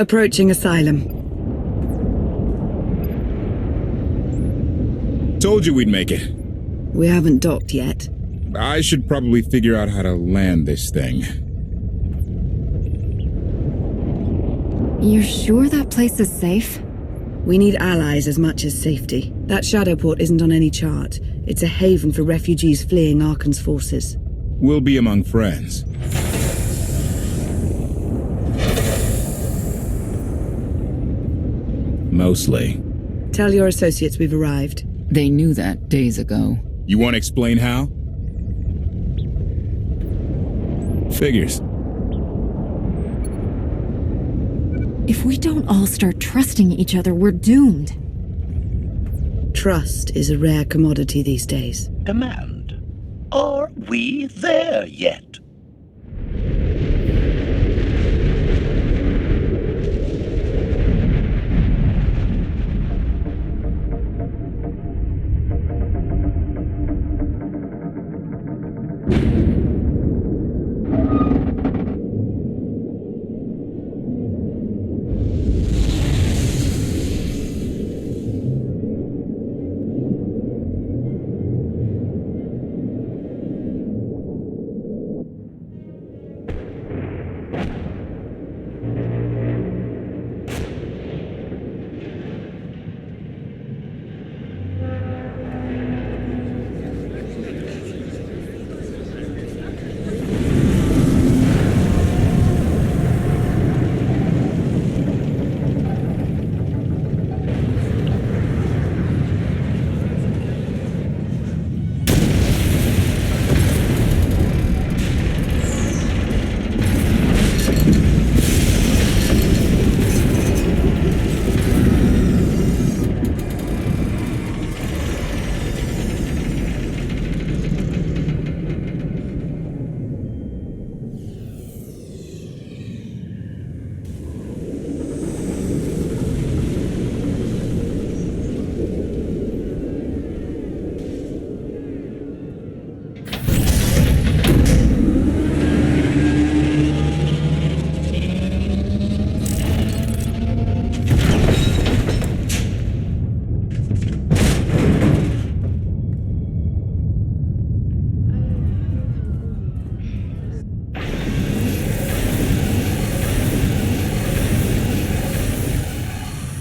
Approaching Asylum. Told you we'd make it. We haven't docked yet. I should probably figure out how to land this thing. You're sure that place is safe? We need allies as much as safety. That Shadowport isn't on any chart. It's a haven for refugees fleeing Arkan's forces. We'll be among friends. Mostly. Tell your associates we've arrived. They knew that days ago. You want to explain how? Figures. If we don't all start trusting each other, we're doomed. Trust is a rare commodity these days. Command. Are we there yet?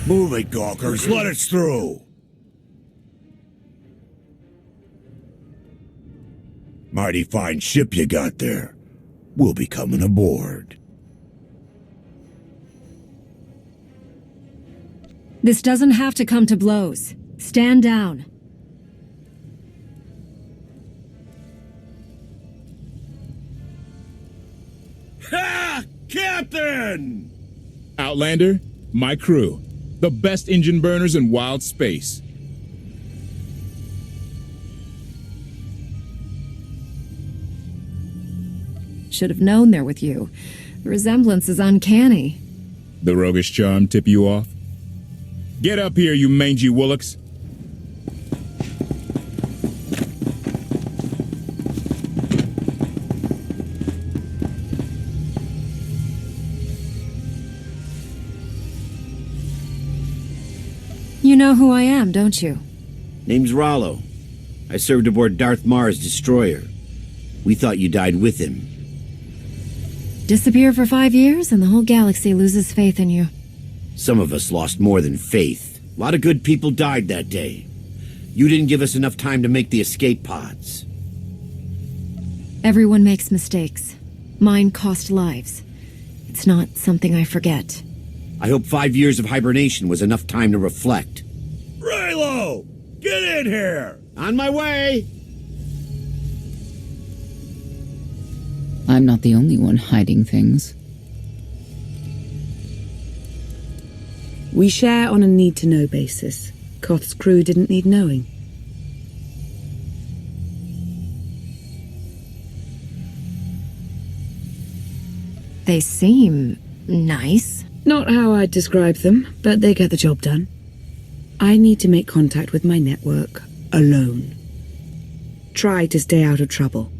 Move it, Gawkers. Let us through. Mighty fine ship you got there. We'll be coming aboard. This doesn't have to come to blows. Stand down. Ha! Captain! Outlander, my crew. The best engine burners in wild space. Should have known they're with you. The resemblance is uncanny. The roguish charm tip you off? Get up here, you mangy woolocks. You know who I am, don't you? Name's Rollo. I served aboard Darth Marr's destroyer. We thought you died with him. Disappear for 5 years and the whole galaxy loses faith in you. Some of us lost more than faith. A lot of good people died that day. You didn't give us enough time to make the escape pods. Everyone makes mistakes. Mine cost lives. It's not something I forget. I hope 5 years of hibernation was enough time to reflect. Raylo! Get in here! On my way! I'm not the only one hiding things. We share on a need-to-know basis. Koth's crew didn't need knowing. They seem nice. Not how I'd describe them, but they get the job done. I need to make contact with my network, alone. Try to stay out of trouble.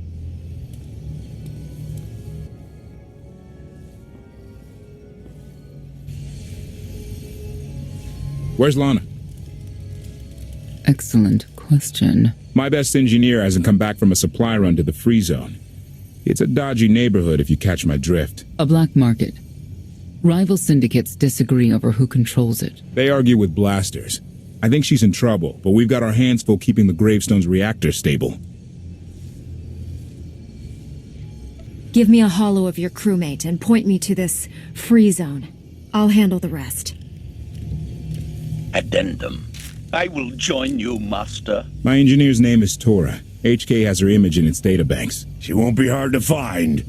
Where's Lana? Excellent question. My best engineer hasn't come back from a supply run to the free zone. It's a dodgy neighborhood if you catch my drift. A black market. Rival syndicates disagree over who controls it. They argue with blasters. I think she's in trouble, but we've got our hands full keeping the Gravestone's reactor stable. Give me a holo of your crewmate and point me to this free zone. I'll handle the rest. Addendum. I will join you, Master. My engineer's name is Tora. HK has her image in its databanks. She won't be hard to find.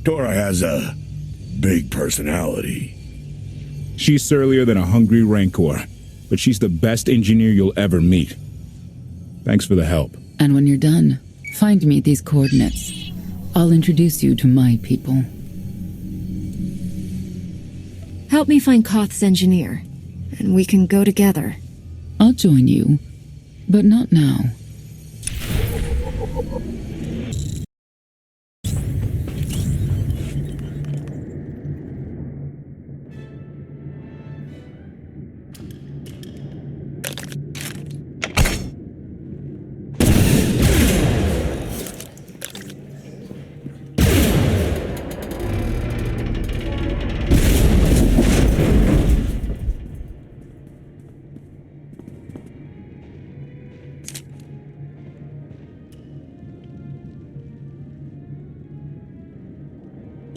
Tora has a big personality. She's surlier than a hungry rancor, but she's the best engineer you'll ever meet. Thanks for the help. And when you're done, find me at these coordinates. I'll introduce you to my people. Help me find Koth's engineer, and we can go together. I'll join you, but not now.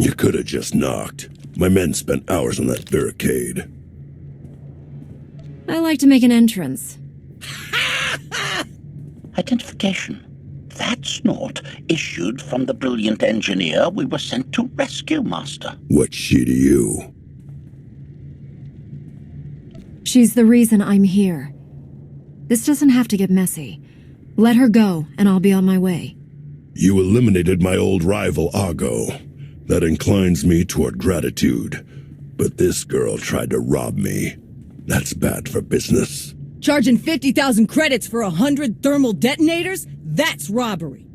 You could have just knocked. My men spent hours on that barricade. I like to make an entrance. Identification. That's not issued from the brilliant engineer we were sent to rescue, Master. What's she to you? She's the reason I'm here. This doesn't have to get messy. Let her go, and I'll be on my way. You eliminated my old rival, Argo. That inclines me toward gratitude. But this girl tried to rob me. That's bad for business. Charging 50,000 credits for 100 thermal detonators? That's robbery.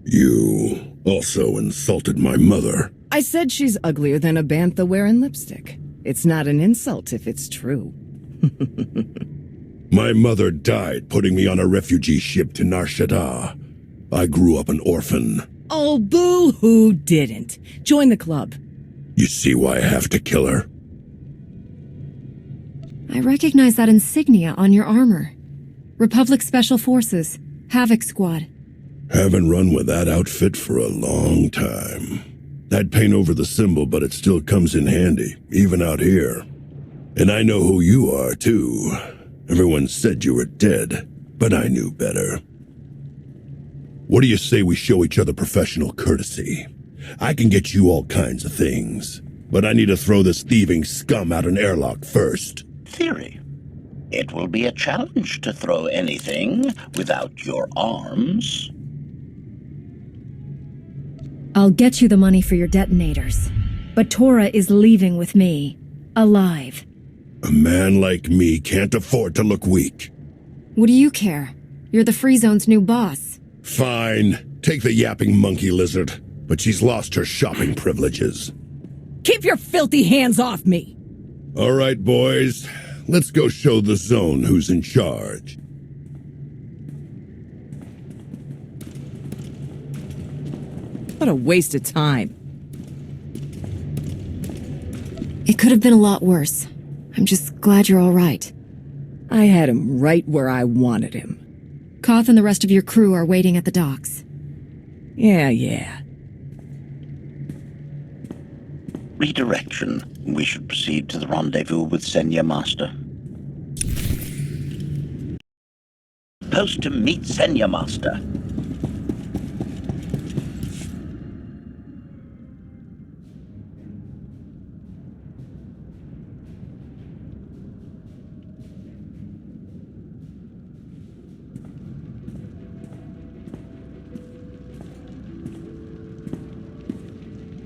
You also insulted my mother. I said she's uglier than a bantha wearing lipstick. It's not an insult if it's true. My mother died putting me on a refugee ship to Nar Shaddaa. I grew up an orphan. Oh, boo-hoo didn't. Join the club. You see why I have to kill her? I recognize that insignia on your armor. Republic Special Forces, Havoc Squad. Haven't run with that outfit for a long time. I'd paint over the symbol, but it still comes in handy, even out here. And I know who you are, too. Everyone said you were dead, but I knew better. What do you say we show each other professional courtesy? I can get you all kinds of things, but I need to throw this thieving scum out an airlock first. Theory. It will be a challenge to throw anything without your arms. I'll get you the money for your detonators. But Tora is leaving with me, alive. A man like me can't afford to look weak. What do you care? You're the Free Zone's new boss. Fine. Take the yapping monkey lizard. But she's lost her shopping privileges. Keep your filthy hands off me! All right, boys. Let's go show the zone who's in charge. What a waste of time. It could have been a lot worse. I'm just glad you're all right. I had him right where I wanted him. Koth and the rest of your crew are waiting at the docks. Yeah. Redirection. We should proceed to the rendezvous with Senya, Master. Post to meet Senya, Master.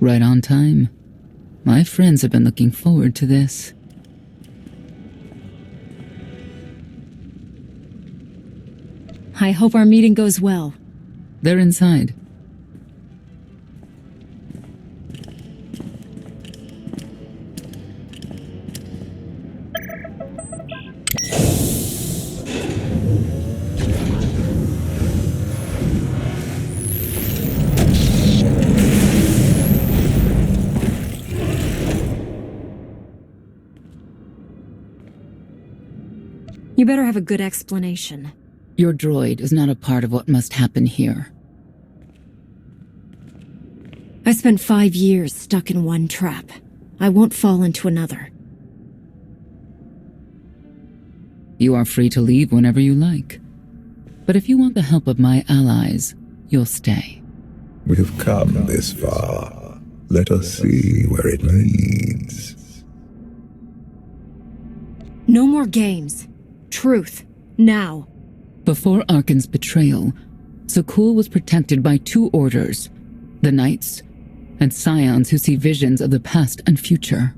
Right on time. My friends have been looking forward to this. I hope our meeting goes well. They're inside. You better have a good explanation. Your droid is not a part of what must happen here. I spent 5 years stuck in one trap. I won't fall into another. You are free to leave whenever you like. But if you want the help of my allies, you'll stay. We've come this far. Let us see where it leads. No more games. Truth. Now. Before Arkan's betrayal, Sakul was protected by 2 orders, the Knights and Scions who see visions of the past and future.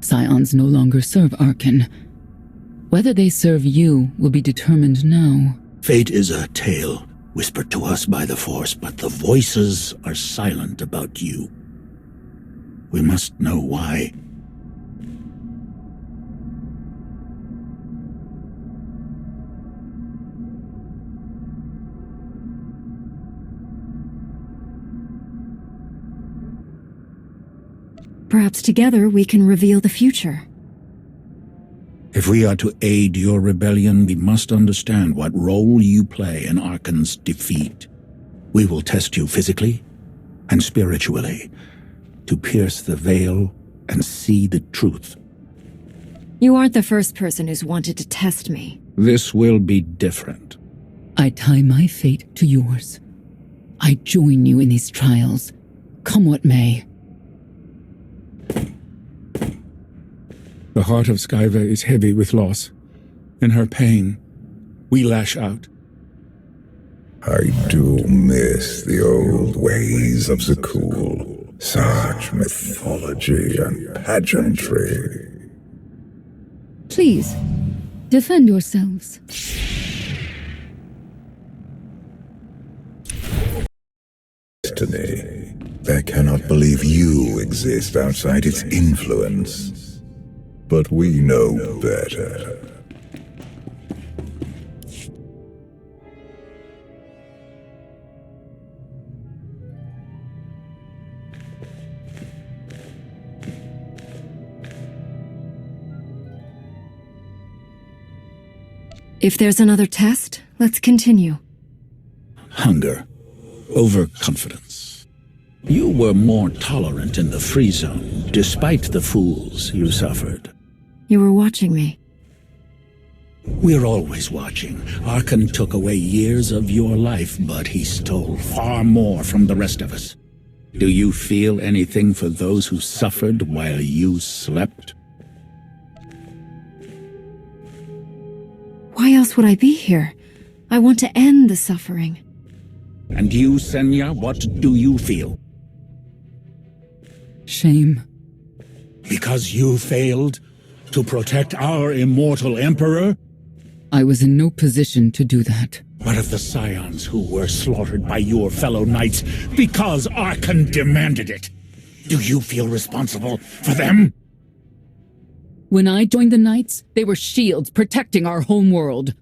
Scions no longer serve Arkan. Whether they serve you will be determined now. Fate is a tale whispered to us by the Force, but the voices are silent about you. We must know why. Perhaps together we can reveal the future. If we are to aid your rebellion, we must understand what role you play in Arkan's defeat. We will test you physically and spiritually to pierce the veil and see the truth. You aren't the first person who's wanted to test me. This will be different. I tie my fate to yours. I join you in these trials, come what may. The heart of Skyva is heavy with loss. In her pain, we lash out. I do miss the old ways of Sakul. Such mythology and pageantry. Please, defend yourselves. Destiny. I cannot believe you exist outside its influence. But we know better. If there's another test, let's continue. Hunger. Overconfidence. You were more tolerant in the free zone, despite the fools you suffered. You were watching me. We're always watching. Arkan took away years of your life, but he stole far more from the rest of us. Do you feel anything for those who suffered while you slept? Why else would I be here? I want to end the suffering. And you, Senya, what do you feel? Shame. Because you failed to protect our immortal emperor? I was in no position to do that. What of the Scions who were slaughtered by your fellow knights because Arkan demanded it? Do you feel responsible for them? When I joined the Knights, they were shields protecting our homeworld.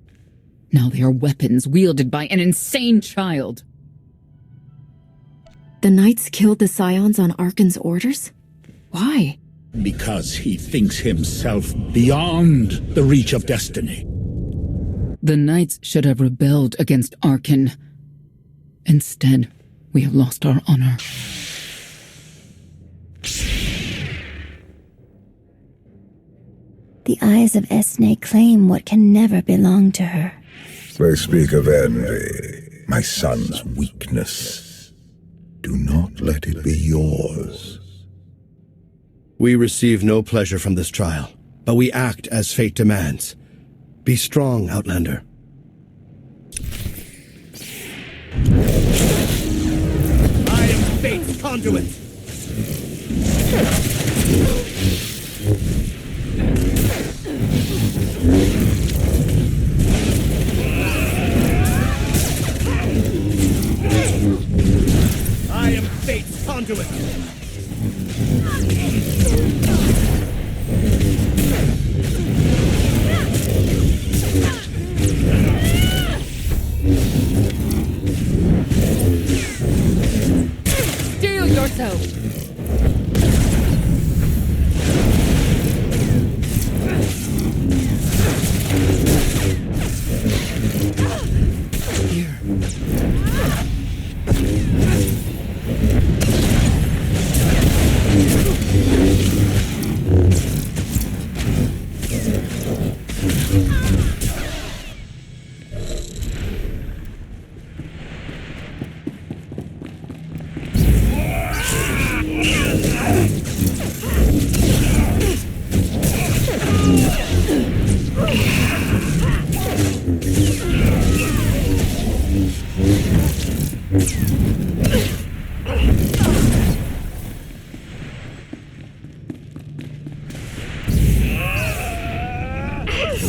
Now they are weapons wielded by an insane child. The Knights killed the Scions on Arkan's orders? Why? Because he thinks himself beyond the reach of destiny. The Knights should have rebelled against Arkan. Instead, we have lost our honor. The eyes of Esne claim what can never belong to her. They speak of envy, my son's weakness. Do not let it be yours. We receive no pleasure from this trial, but we act as fate demands. Be strong, Outlander. I am fate's conduit! I am fate's conduit! Steel yourself!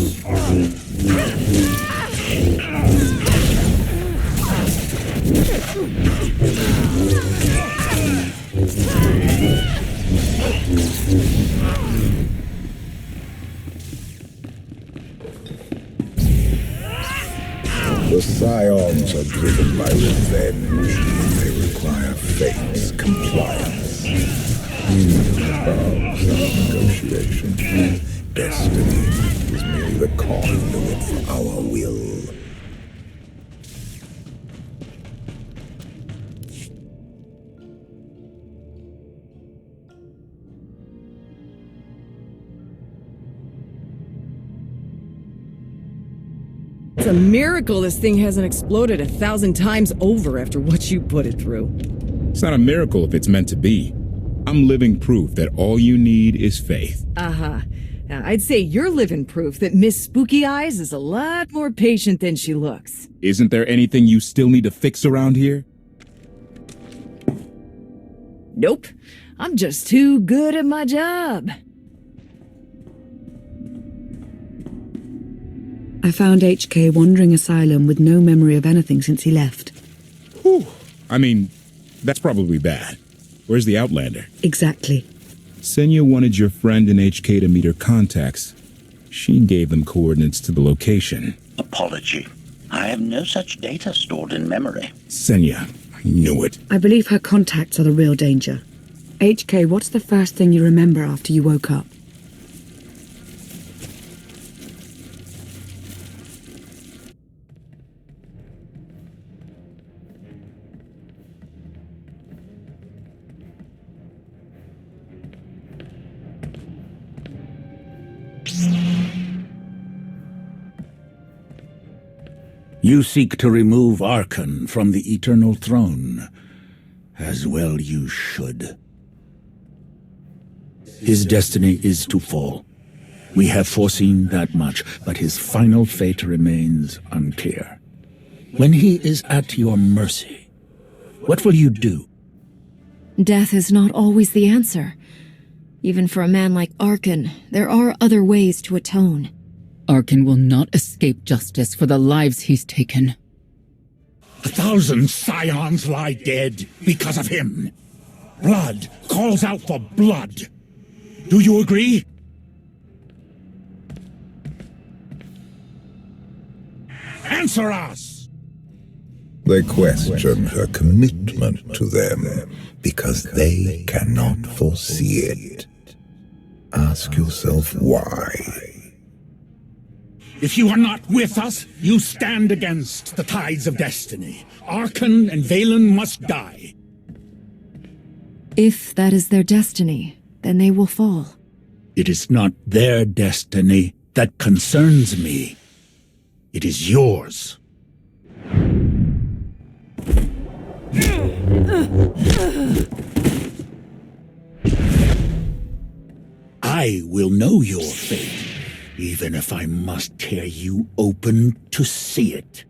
The Scions are driven by revenge. They require fate's compliance. Above self-negotiation, destiny is merely the conduit for our will. It's a miracle this thing hasn't exploded 1,000 times over after what you put it through. It's not a miracle if it's meant to be. I'm living proof that all you need is faith. Uh-huh. Now, I'd say you're living proof that Miss Spooky Eyes is a lot more patient than she looks. Isn't there anything you still need to fix around here? Nope. I'm just too good at my job. I found HK wandering asylum with no memory of anything since he left. Whew. I mean, that's probably bad. Where's the Outlander? Exactly. Senya wanted your friend in HK to meet her contacts. She gave them coordinates to the location. Apology. I have no such data stored in memory. Senya, I knew it. I believe her contacts are the real danger. HK, what's the first thing you remember after you woke up? You seek to remove Arkan from the Eternal Throne. As well you should. His destiny is to fall. We have foreseen that much, but his final fate remains unclear. When he is at your mercy, what will you do? Death is not always the answer. Even for a man like Arkan, there are other ways to atone. Arkan will not escape justice for the lives he's taken. 1,000 Scions lie dead because of him. Blood calls out for blood. Do you agree? Answer us! They question her commitment to them because they cannot foresee it. Ask yourself why. If you are not with us, you stand against the tides of destiny. Arkan and Valen must die. If that is their destiny, then they will fall. It is not their destiny that concerns me. It is yours. I will know your fate, even if I must tear you open to see it.